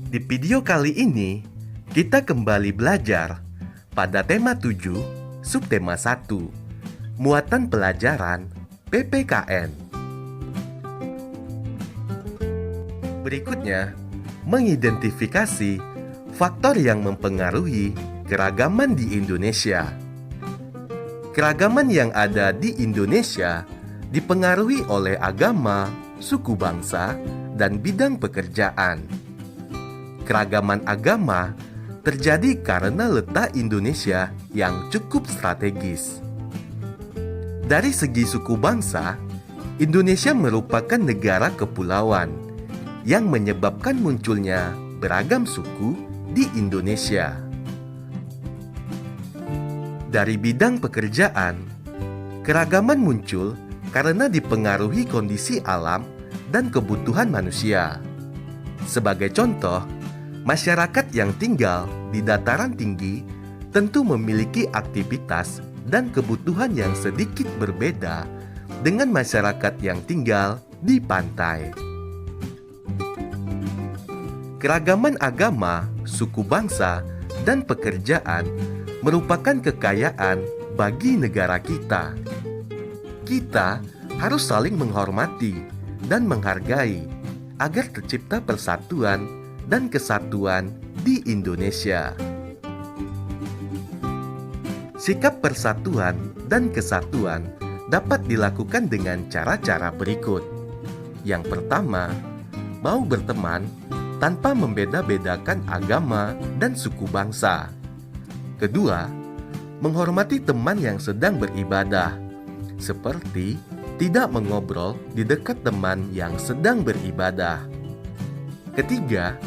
Di video kali ini, kita kembali belajar pada tema 7, subtema 1, muatan pelajaran PPKN. Berikutnya, mengidentifikasi faktor yang mempengaruhi keragaman di Indonesia. Keragaman yang ada di Indonesia dipengaruhi oleh agama, suku bangsa, dan bidang pekerjaan. Keragaman agama terjadi karena letak Indonesia yang cukup strategis. Dari segi suku bangsa, Indonesia merupakan negara kepulauan yang menyebabkan munculnya beragam suku di Indonesia. Dari bidang pekerjaan, keragaman muncul karena dipengaruhi kondisi alam dan kebutuhan manusia. Sebagai contoh, masyarakat yang tinggal di dataran tinggi tentu memiliki aktivitas dan kebutuhan yang sedikit berbeda dengan masyarakat yang tinggal di pantai. Keragaman agama, suku bangsa, dan pekerjaan merupakan kekayaan bagi negara kita. Kita harus saling menghormati dan menghargai agar tercipta persatuan dan kesatuan di Indonesia. Sikap persatuan dan kesatuan dapat dilakukan dengan cara-cara berikut. Yang pertama, mau berteman tanpa membeda-bedakan agama dan suku bangsa. Kedua, menghormati teman yang sedang beribadah, seperti tidak mengobrol di dekat teman yang sedang beribadah. Ketiga,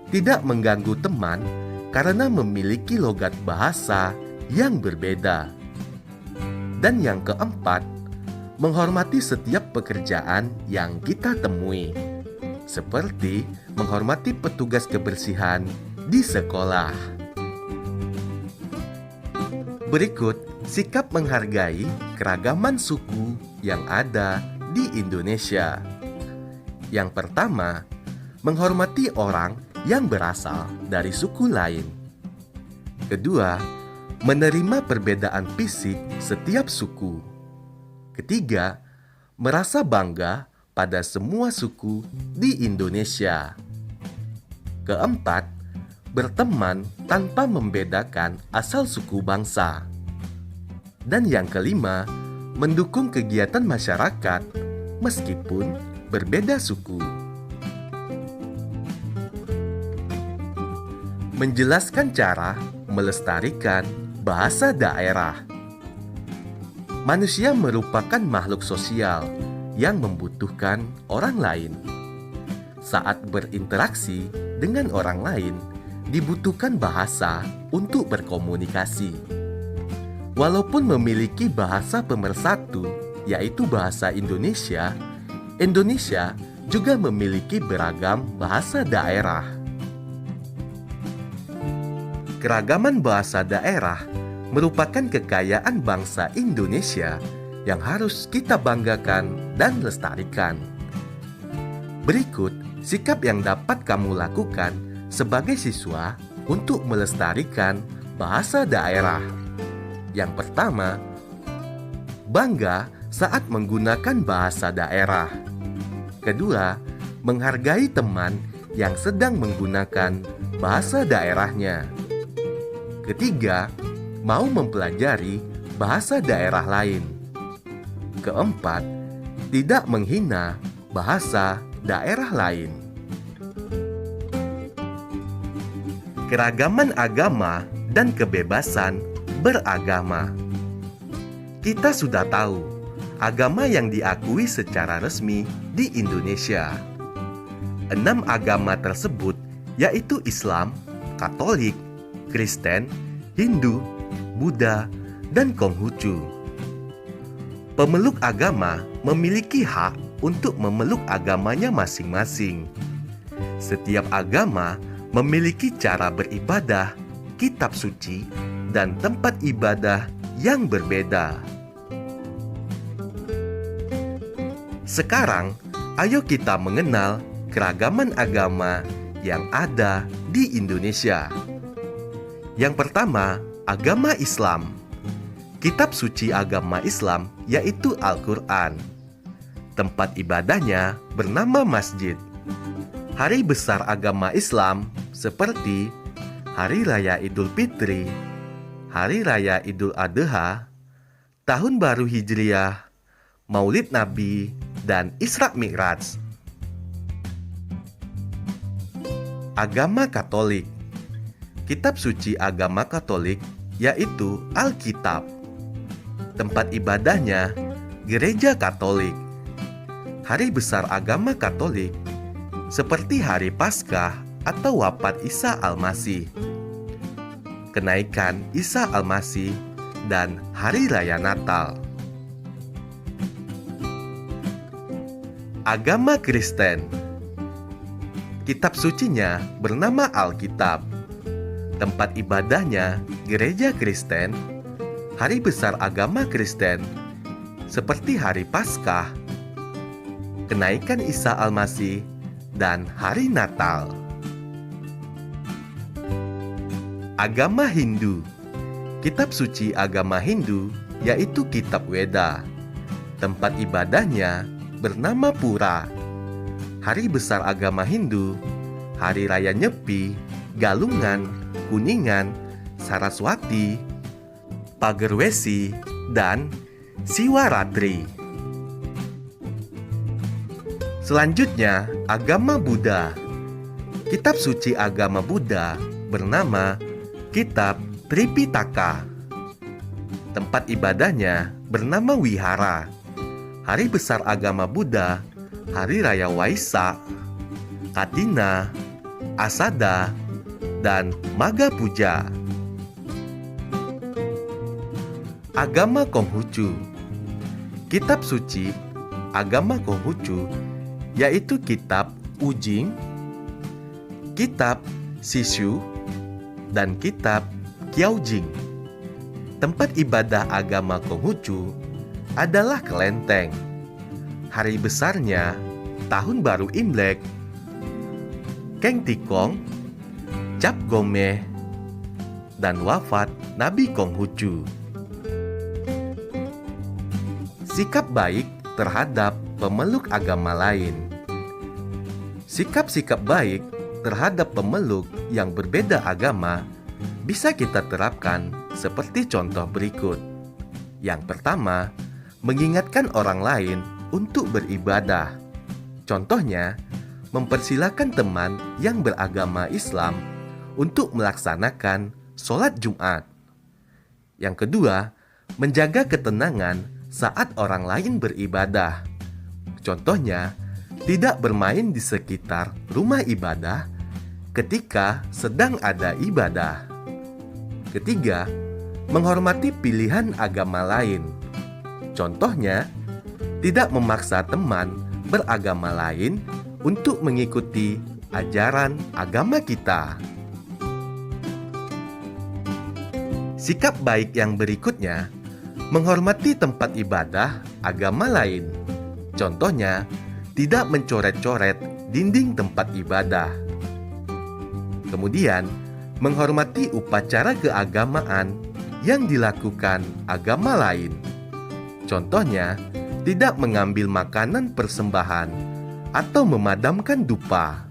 tidak mengganggu teman karena memiliki logat bahasa yang berbeda. Dan yang keempat, menghormati setiap pekerjaan yang kita temui, seperti menghormati petugas kebersihan di sekolah. Berikut sikap menghargai keragaman suku yang ada di Indonesia. Yang pertama, menghormati orang yang berasal dari suku lain. Kedua, menerima perbedaan fisik setiap suku. Ketiga, merasa bangga pada semua suku di Indonesia. Keempat, berteman tanpa membedakan asal suku bangsa. Dan yang kelima, mendukung kegiatan masyarakat meskipun berbeda suku. Menjelaskan cara melestarikan bahasa daerah. Manusia merupakan makhluk sosial yang membutuhkan orang lain. Saat berinteraksi dengan orang lain, dibutuhkan bahasa untuk berkomunikasi. Walaupun memiliki bahasa pemersatu, yaitu bahasa Indonesia, Indonesia juga memiliki beragam bahasa daerah. Keragaman bahasa daerah merupakan kekayaan bangsa Indonesia yang harus kita banggakan dan lestarikan. Berikut sikap yang dapat kamu lakukan sebagai siswa untuk melestarikan bahasa daerah. Yang pertama, bangga saat menggunakan bahasa daerah. Kedua, menghargai teman yang sedang menggunakan bahasa daerahnya. Ketiga, mau mempelajari bahasa daerah lain. Keempat, tidak menghina bahasa daerah lain. Keragaman agama dan kebebasan beragama. Kita sudah tahu agama yang diakui secara resmi di Indonesia. 6 agama tersebut yaitu Islam, Katolik, Kristen, Hindu, Buddha, dan Konghucu. Pemeluk agama memiliki hak untuk memeluk agamanya masing-masing. Setiap agama memiliki cara beribadah, kitab suci, dan tempat ibadah yang berbeda. Sekarang, ayo kita mengenal keragaman agama yang ada di Indonesia. Yang pertama, agama Islam. Kitab suci agama Islam yaitu Al-Quran. Tempat ibadahnya bernama masjid. Hari besar agama Islam seperti Hari Raya Idul Fitri, Hari Raya Idul Adha, Tahun Baru Hijriah, Maulid Nabi, dan Isra Mi'raj. Agama Katolik. Kitab suci agama Katolik yaitu Alkitab. Tempat ibadahnya Gereja Katolik. Hari besar agama Katolik seperti Hari Paskah atau wafat Isa Al-Masih, kenaikan Isa Al-Masih, dan Hari Raya Natal. Agama Kristen. Kitab sucinya bernama Alkitab. Tempat ibadahnya Gereja Kristen. Hari besar agama Kristen seperti Hari Paskah, kenaikan Isa Al-Masih, dan Hari Natal. Agama Hindu. Kitab suci agama Hindu yaitu Kitab Weda. Tempat ibadahnya bernama Pura. Hari besar agama Hindu, Hari Raya Nyepi, Galungan, Kuningan, Saraswati, Pagerwesi, dan Siwaratri. Selanjutnya, agama Buddha. Kitab suci agama Buddha bernama Kitab Tripitaka. Tempat ibadahnya bernama Wihara. Hari besar agama Buddha, Hari Raya Waisak, Katina, Asada, dan Maga Puja. Agama Konghucu. Kitab suci agama Konghucu yaitu Kitab Ujing, Kitab Sishu, dan Kitab Qiaojing. Tempat ibadah agama Konghucu adalah kelenteng. Hari besarnya Tahun Baru Imlek, Keng Tikong, Cap Gomeh, dan wafat Nabi Konghucu. Sikap baik terhadap pemeluk agama lain. Sikap-sikap baik terhadap pemeluk yang berbeda agama bisa kita terapkan seperti contoh berikut. Yang pertama, mengingatkan orang lain untuk beribadah. Contohnya, mempersilahkan teman yang beragama Islam untuk melaksanakan sholat Jumat. Yang kedua, menjaga ketenangan saat orang lain beribadah. Contohnya, tidak bermain di sekitar rumah ibadah ketika sedang ada ibadah. Ketiga, menghormati pilihan agama lain. Contohnya, tidak memaksa teman beragama lain untuk mengikuti ajaran agama kita. Sikap baik yang berikutnya, menghormati tempat ibadah agama lain. Contohnya, tidak mencoret-coret dinding tempat ibadah. Kemudian, menghormati upacara keagamaan yang dilakukan agama lain. Contohnya, tidak mengambil makanan persembahan atau memadamkan dupa.